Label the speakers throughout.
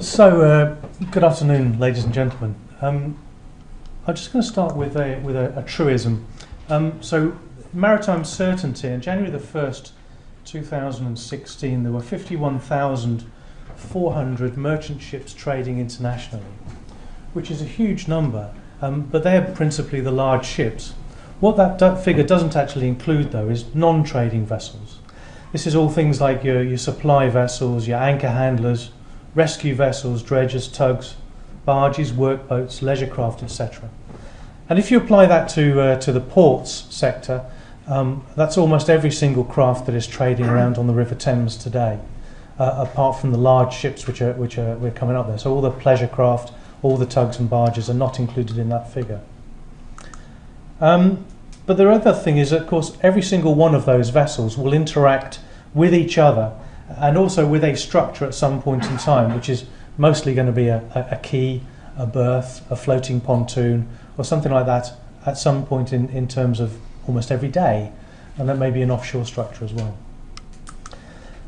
Speaker 1: Good afternoon, ladies and gentlemen. I'm just going to start with a truism. So, maritime certainty, on January the 1st, 2016, there were 51,400 merchant ships trading internationally, which is a huge number, but they're principally the large ships. What that figure doesn't actually include, though, is non-trading vessels. This is all things like your supply vessels, your anchor handlers, rescue vessels, dredgers, tugs, barges, workboats, leisure craft, etc. And if you apply that to the ports sector, that's almost every single craft that is trading around on the River Thames today, apart from the large ships we're coming up there. So all the pleasure craft, all the tugs and barges are not included in that figure. But the other thing is, of course, every single one of those vessels will interact with each other and also with a structure at some point in time, which is mostly going to be a quay, a berth, a floating pontoon, or something like that at some point in terms of almost every day, and that may be an offshore structure as well.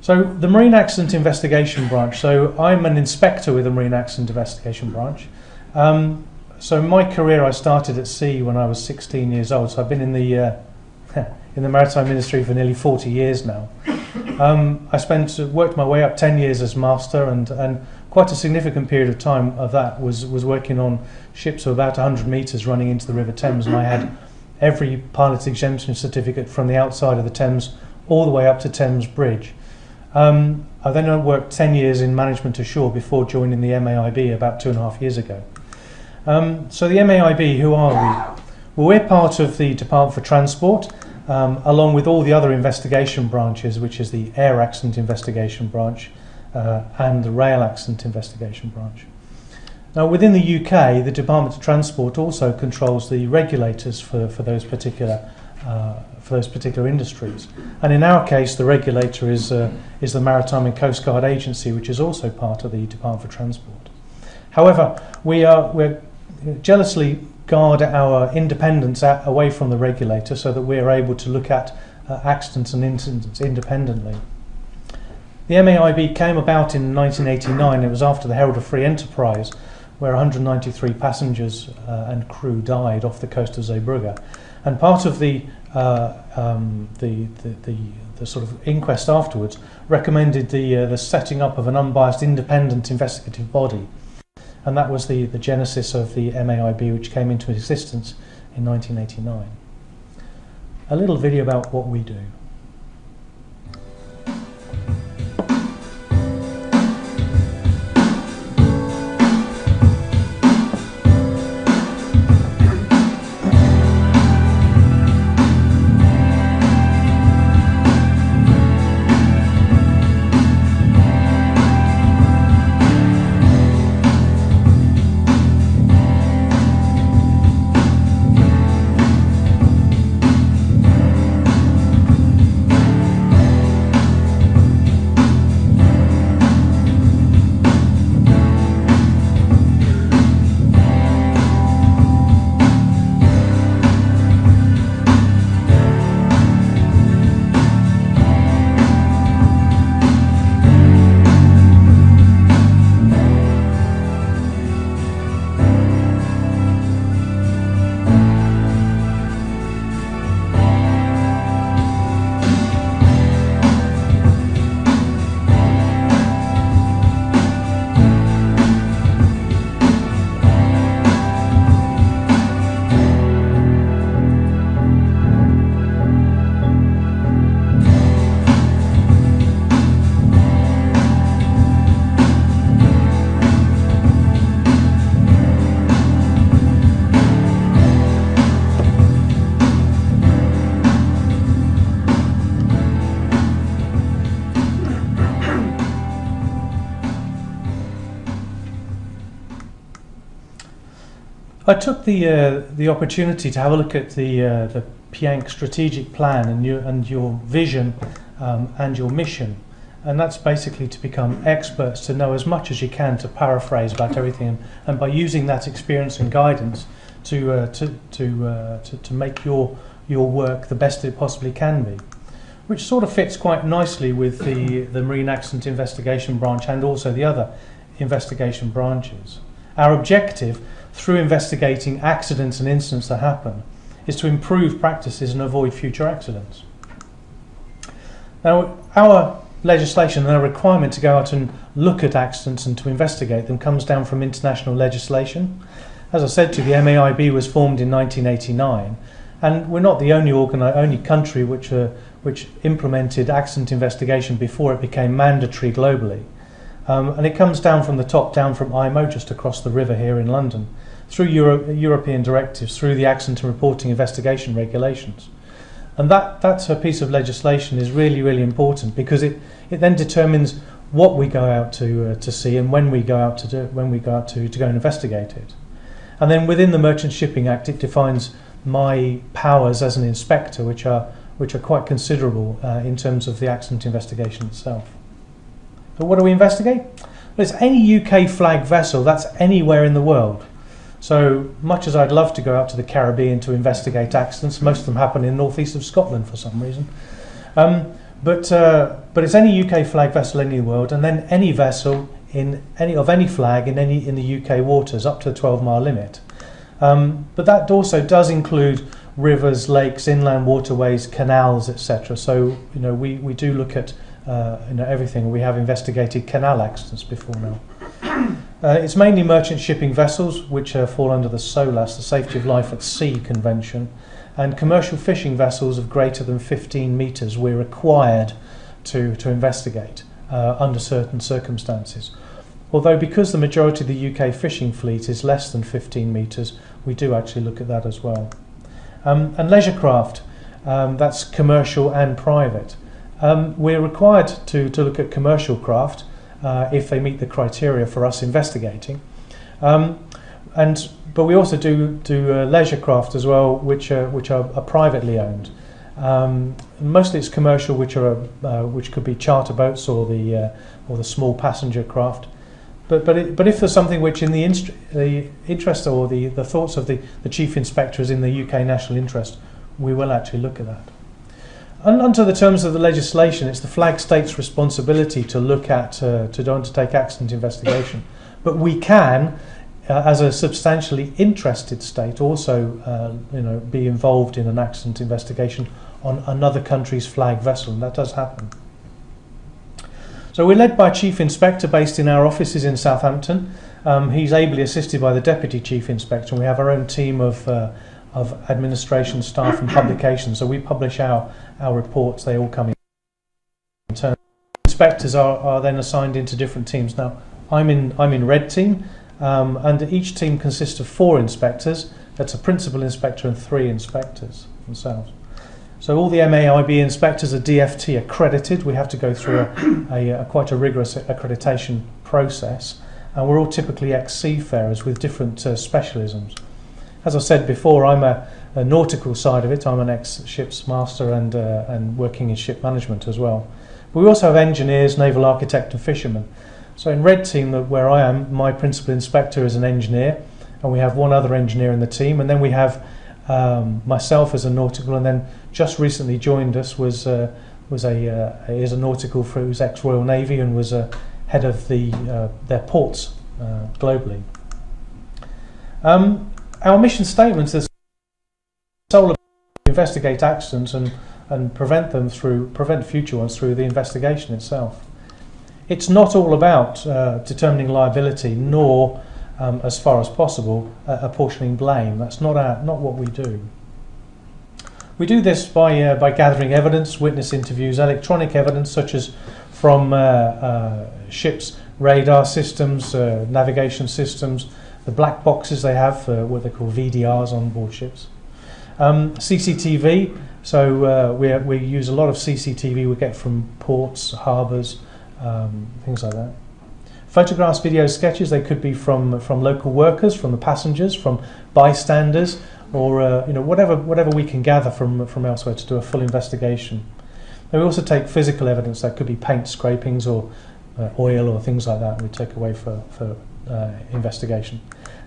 Speaker 1: So the Marine Accident Investigation Branch, so I'm an inspector with the Marine Accident Investigation Branch. So my career, I started at sea when I was 16 years old, so I've been in the maritime industry for nearly 40 years now. I worked my way up 10 years as master, and quite a significant period of time of that was working on ships of about 100 metres running into the River Thames, and I had every pilot's exemption certificate from the outside of the Thames all the way up to Thames Bridge. I then worked 10 years in management ashore before joining the MAIB about 2.5 years ago. So the MAIB, who are we? Well, we're part of the Department for Transport, along with all the other investigation branches, which is the Air Accident Investigation Branch and the Rail Accident Investigation Branch. Now, within the UK, the Department of Transport also controls the regulators for those particular industries. And in our case, the regulator is the Maritime and Coast Guard Agency, which is also part of the Department for Transport. However, we're jealously guard our independence away from the regulator so that we're able to look at accidents and incidents independently. The MAIB came about in 1989. It was after the Herald of Free Enterprise, where 193 passengers and crew died off the coast of Zeebrugge. And part of the sort of inquest afterwards recommended the setting up of an unbiased independent investigative body. And that was the genesis of the MAIB, which came into existence in 1989. A little video about what we do. I took the opportunity to have a look at the PIANC strategic plan and your vision and your mission, and that's basically to become experts, to know as much as you can, to paraphrase about everything, and by using that experience and guidance to make your work the best it possibly can be, which sort of fits quite nicely with the Marine Accident Investigation Branch and also the other investigation branches. Our objective, through investigating accidents and incidents that happen, is to improve practices and avoid future accidents. Now, our legislation and our requirement to go out and look at accidents and to investigate them comes down from international legislation. As I said to you, the MAIB was formed in 1989, and we're not the only country which implemented accident investigation before it became mandatory globally. And it comes down from the top down from IMO, just across the river here in London, through European directives, through the accident and reporting investigation regulations. And that piece of legislation is really, really important, because it then determines what we go out to see and when we go out to go and investigate it. And then within the Merchant Shipping Act, it defines my powers as an inspector, which are quite considerable in terms of the accident investigation itself. So what do we investigate? Well, it's any UK flag vessel that's anywhere in the world. So much as I'd love to go out to the Caribbean to investigate accidents, most of them happen in northeast of Scotland for some reason. But it's any UK flag vessel in the world, and then any vessel in any flag in the UK waters up to the 12-mile limit. But that also does include rivers, lakes, inland waterways, canals, etc. So we do look at everything. We have investigated canal accidents before now. It's mainly merchant shipping vessels which fall under the SOLAS, the Safety of Life at Sea Convention, and commercial fishing vessels of greater than 15 metres we're required to investigate under certain circumstances. Although because the majority of the UK fishing fleet is less than 15 metres, we do actually look at that as well. And leisure craft, that's commercial and private. We're required to look at commercial craft if they meet the criteria for us investigating. But we also do leisure craft as well, which are privately owned. Mostly it's commercial, which could be charter boats or the small passenger craft. But if there's something which in the interest or the thoughts of the chief inspector is in the UK national interest, we will actually look at that. And under the terms of the legislation, it's the flag state's responsibility to look at to undertake accident investigation. But we can, as a substantially interested state, also be involved in an accident investigation on another country's flag vessel, and that does happen. So we're led by a chief inspector based in our offices in Southampton. He's ably assisted by the deputy chief inspector, and we have our own team of administration staff and publications. So we publish our reports. They all come in turn. Inspectors are then assigned into different teams. Now I'm in red team, and each team consists of 4 inspectors. That's a principal inspector and 3 inspectors themselves. So all the MAIB inspectors are DFT accredited. We have to go through quite a rigorous accreditation process, and we're all typically ex-seafarers with different specialisms. As I said before, I'm a nautical side of it. I'm an ex-ship's master and working in ship management as well. But we also have engineers, naval architect and fishermen. So in red team, where I am, my principal inspector is an engineer, and we have 1 other engineer in the team, and then we have myself as a nautical, and then just recently joined us is a nautical who's ex-Royal Navy and was head of their ports globally. Our mission statement is solely to investigate accidents and prevent future ones through the investigation itself. It's not all about determining liability, nor as far as possible apportioning blame. That's not what we do. We do this by gathering evidence, witness interviews, electronic evidence such as from ships' radar systems, navigation systems, the black boxes they have, what they call VDRs on board ships. CCTV, so we use a lot of CCTV we get from ports, harbours, things like that. Photographs, videos, sketches, they could be from local workers, from the passengers, from bystanders, or whatever we can gather from elsewhere to do a full investigation. And we also take physical evidence, that could be paint scrapings or oil or things like that we take away for investigation.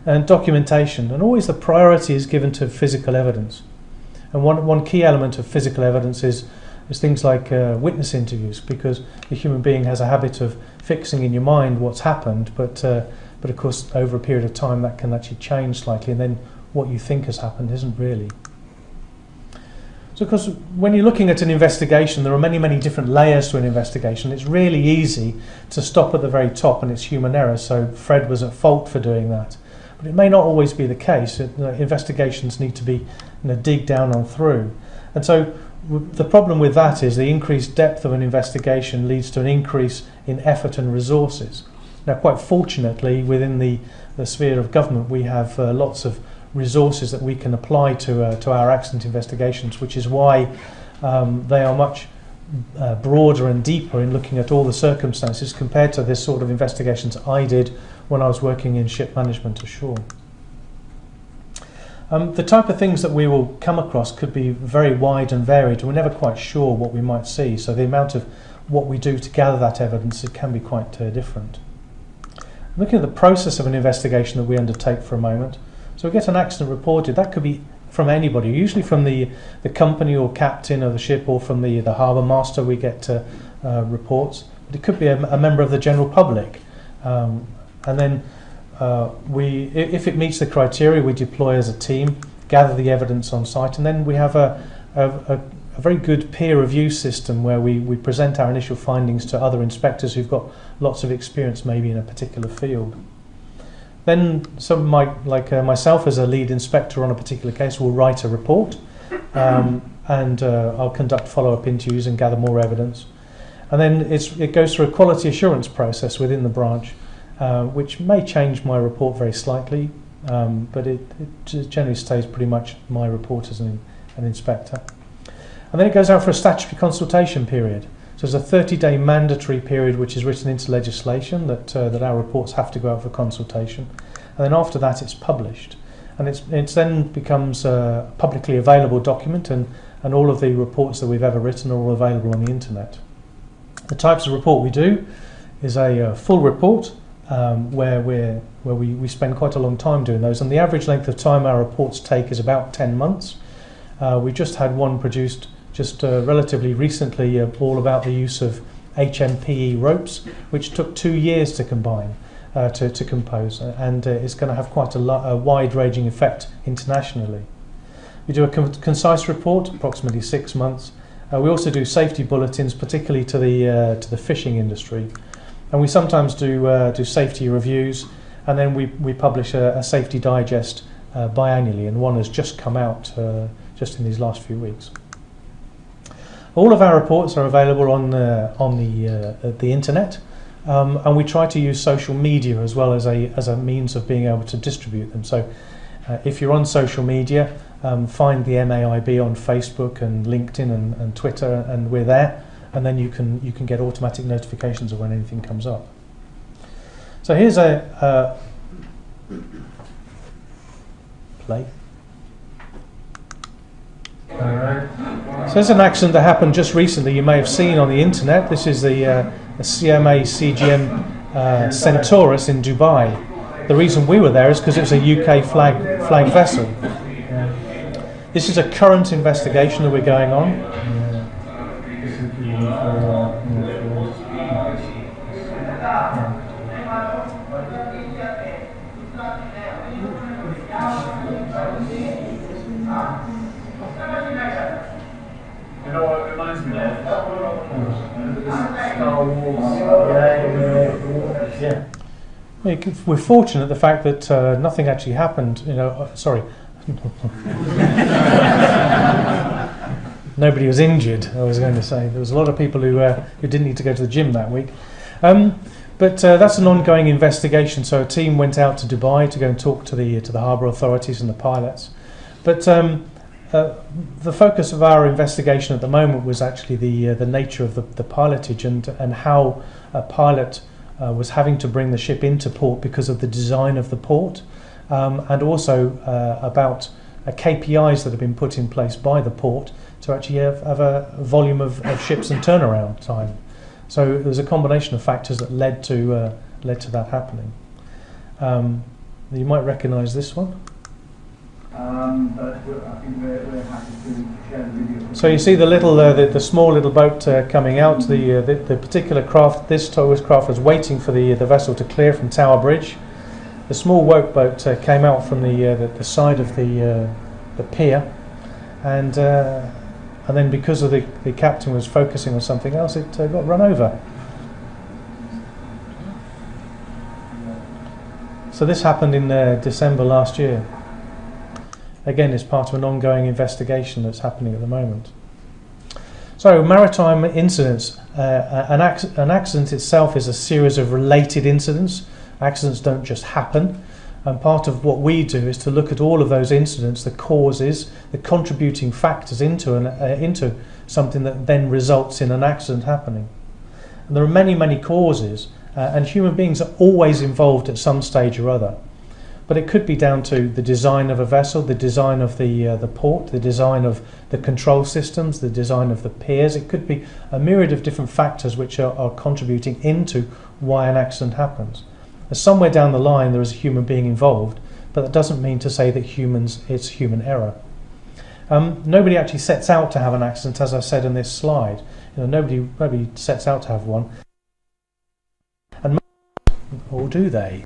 Speaker 1: And documentation, and always the priority is given to physical evidence. And one key element of physical evidence is things like witness interviews, because the human being has a habit of fixing in your mind what's happened, but of course over a period of time that can actually change slightly, and then what you think has happened isn't really. So of course when you're looking at an investigation, there are many different layers to an investigation. It's really easy to stop at the very top and it's human error, so Fred was at fault for doing that. But it may not always be the case. Investigations need to be dig down on through. And so the problem with that is the increased depth of an investigation leads to an increase in effort and resources. Now, quite fortunately, within the sphere of government, we have lots of resources that we can apply to our accident investigations, which is why they are much broader and deeper in looking at all the circumstances compared to this sort of investigations I did when I was working in ship management ashore. The type of things that we will come across could be very wide and varied. We're never quite sure what we might see, so the amount of what we do to gather that evidence, it can be quite different. Looking at the process of an investigation that we undertake for a moment. So we get an accident reported. That could be from anybody, usually from the company or captain of the ship, or from the harbour master we get reports. But it could be a member of the general public. And then if it meets the criteria, we deploy as a team, gather the evidence on site, and then we have a very good peer review system where we present our initial findings to other inspectors who've got lots of experience maybe in a particular field. Then someone like myself as a lead inspector on a particular case will write a report, and I'll conduct follow-up interviews and gather more evidence. And then it goes through a quality assurance process within the branch, which may change my report very slightly, but it generally stays pretty much my report as an inspector. And then it goes out for a statutory consultation period. So there's a 30-day mandatory period which is written into legislation that our reports have to go out for consultation. And then after that it's published. And it then becomes a publicly available document, and all of the reports that we've ever written are all available on the internet. The types of report we do is a full report, where we spend quite a long time doing those, and the average length of time our reports take is about 10 months. We just had one produced just relatively recently, all about the use of HMPE ropes, which took 2 years to combine, to compose, and it's going to have quite a wide-ranging effect internationally. We do a concise report, approximately 6 months. We also do safety bulletins, particularly to the fishing industry. And we sometimes do safety reviews, and then we publish a safety digest biannually, and one has just come out just in these last few weeks. All of our reports are available on the internet, and we try to use social media as well as a means of being able to distribute them. So if you're on social media, find the MAIB on Facebook and LinkedIn and Twitter, and we're there. And then you can get automatic notifications of when anything comes up. So here's a play. So there's an accident that happened just recently. You may have seen on the internet. This is the CMA CGM Centaurus in Dubai. The reason we were there is because it was a UK flag vessel. This is a current investigation that we're going on.
Speaker 2: You know what it reminds me of? Star Wars.
Speaker 1: Yeah. We're fortunate the fact that nothing actually happened. Sorry. Nobody was injured, I was going to say. There was a lot of people who didn't need to go to the gym that week. But that's an ongoing investigation. So a team went out to Dubai to go and talk to the harbour authorities and the pilots. But the focus of our investigation at the moment was actually the nature of the pilotage and how a pilot was having to bring the ship into port because of the design of the port, and also about KPIs that have been put in place by the port to actually have a volume of ships and turnaround time. So there's a combination of factors that led to that happening. You might recognise this one.
Speaker 2: but I think we're happy to share the video.
Speaker 1: So you see the little, the small little boat coming out. The particular craft, this craft was waiting for the vessel to clear from Tower Bridge. The small boat came out from the side of the pier, and then because of the captain was focusing on something else, it got run over. So this happened in December last year. Again, it's part of an ongoing investigation that's happening at the moment. So, maritime incidents. An accident itself is a series of related incidents. Accidents don't just happen. And part of what we do is to look at all of those incidents, the causes, the contributing factors into something that then results in an accident happening. And there are many, many causes, and human beings are always involved at some stage or other. But it could be down to the design of a vessel, the design of the port, the design of the control systems, the design of the piers. It could be a myriad of different factors which are contributing into why an accident happens. Somewhere down the line there is a human being involved, but that doesn't mean to say that it's human error. Nobody actually sets out to have an accident, as I said in this slide. Nobody sets out to have one. Or do they?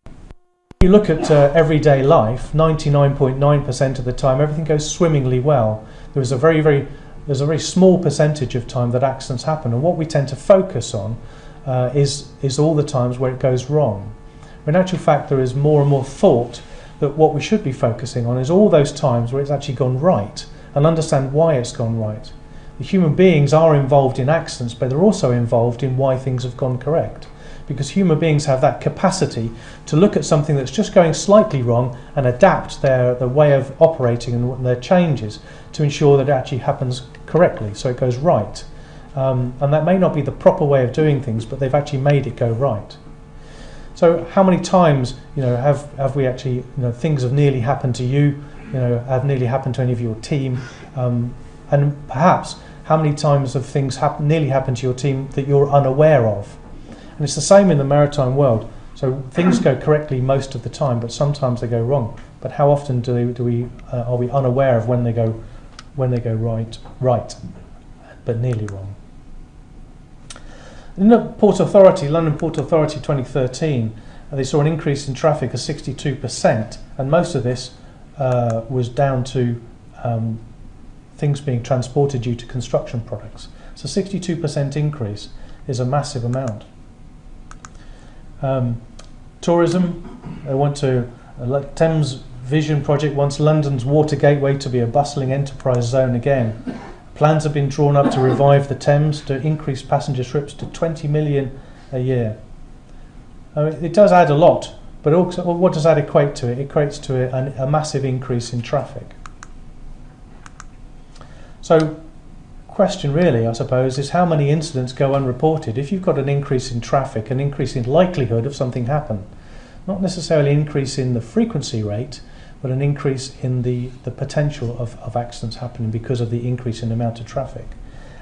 Speaker 1: If you look at everyday life, 99.9% of the time everything goes swimmingly well. There's a very small percentage of time that accidents happen, and what we tend to focus on is all the times where it goes wrong. In actual fact, there is more and more thought that what we should be focusing on is all those times where it's actually gone right, and understand why it's gone right. The human beings are involved in accidents, but they're also involved in why things have gone correct. Because human beings have that capacity to look at something that's just going slightly wrong and adapt their way of operating and their changes to ensure that it actually happens correctly, so it goes right. And that may not be the proper way of doing things, but they've actually made it go right. So how many times have we actually things have nearly happened to you, have nearly happened to any of your team, and perhaps how many times have things nearly happened to your team that you're unaware of? And it's the same in the maritime world. So things go correctly most of the time, but sometimes they go wrong. But how often are we unaware of when they go right, but nearly wrong? In the Port Authority, London Port Authority 2013, they saw an increase in traffic of 62%, and most of this was down to things being transported due to construction products. So 62% increase is a massive amount. Tourism, they want to, Thames Vision project wants London's water gateway to be a bustling enterprise zone again. Plans have been drawn up to revive the Thames to increase passenger trips to 20 million a year. It does add a lot, but also, what does that equate to? It equates to a massive increase in traffic. So, question really, I suppose, is how many incidents go unreported? If you've got an increase in traffic, an increase in likelihood of something happen, not necessarily an increase in the frequency rate, but an increase in the potential of accidents happening because of the increase in the amount of traffic.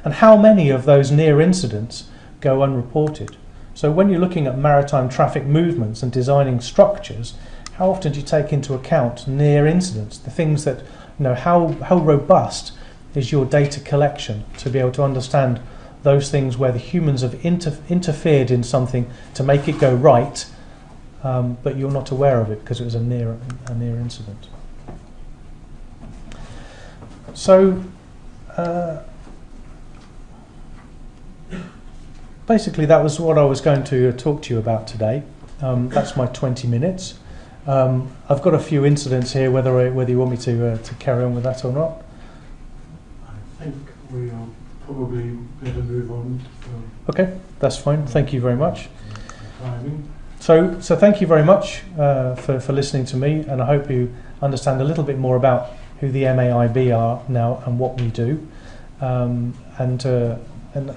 Speaker 1: And how many of those near incidents go unreported? So when you're looking at maritime traffic movements and designing structures, how often do you take into account near incidents, the things that, how robust is your data collection to be able to understand those things where the humans have interfered in something to make it go right, but you're not aware of it because it was a near incident. So basically that was what I was going to talk to you about today. That's my 20 minutes. I've got a few incidents here, whether you want me to carry on with that or not.
Speaker 3: I think we are probably going to move on.
Speaker 1: Okay, that's fine. Thank you very much.
Speaker 3: Timing.
Speaker 1: So thank you very much for listening to me, and I hope you understand a little bit more about who the MAIB are now and what we do. And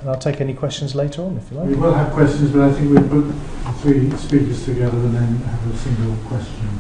Speaker 1: I'll take any questions later on if you like.
Speaker 3: We will have questions, but I think we'll put the three speakers together and then have a single question.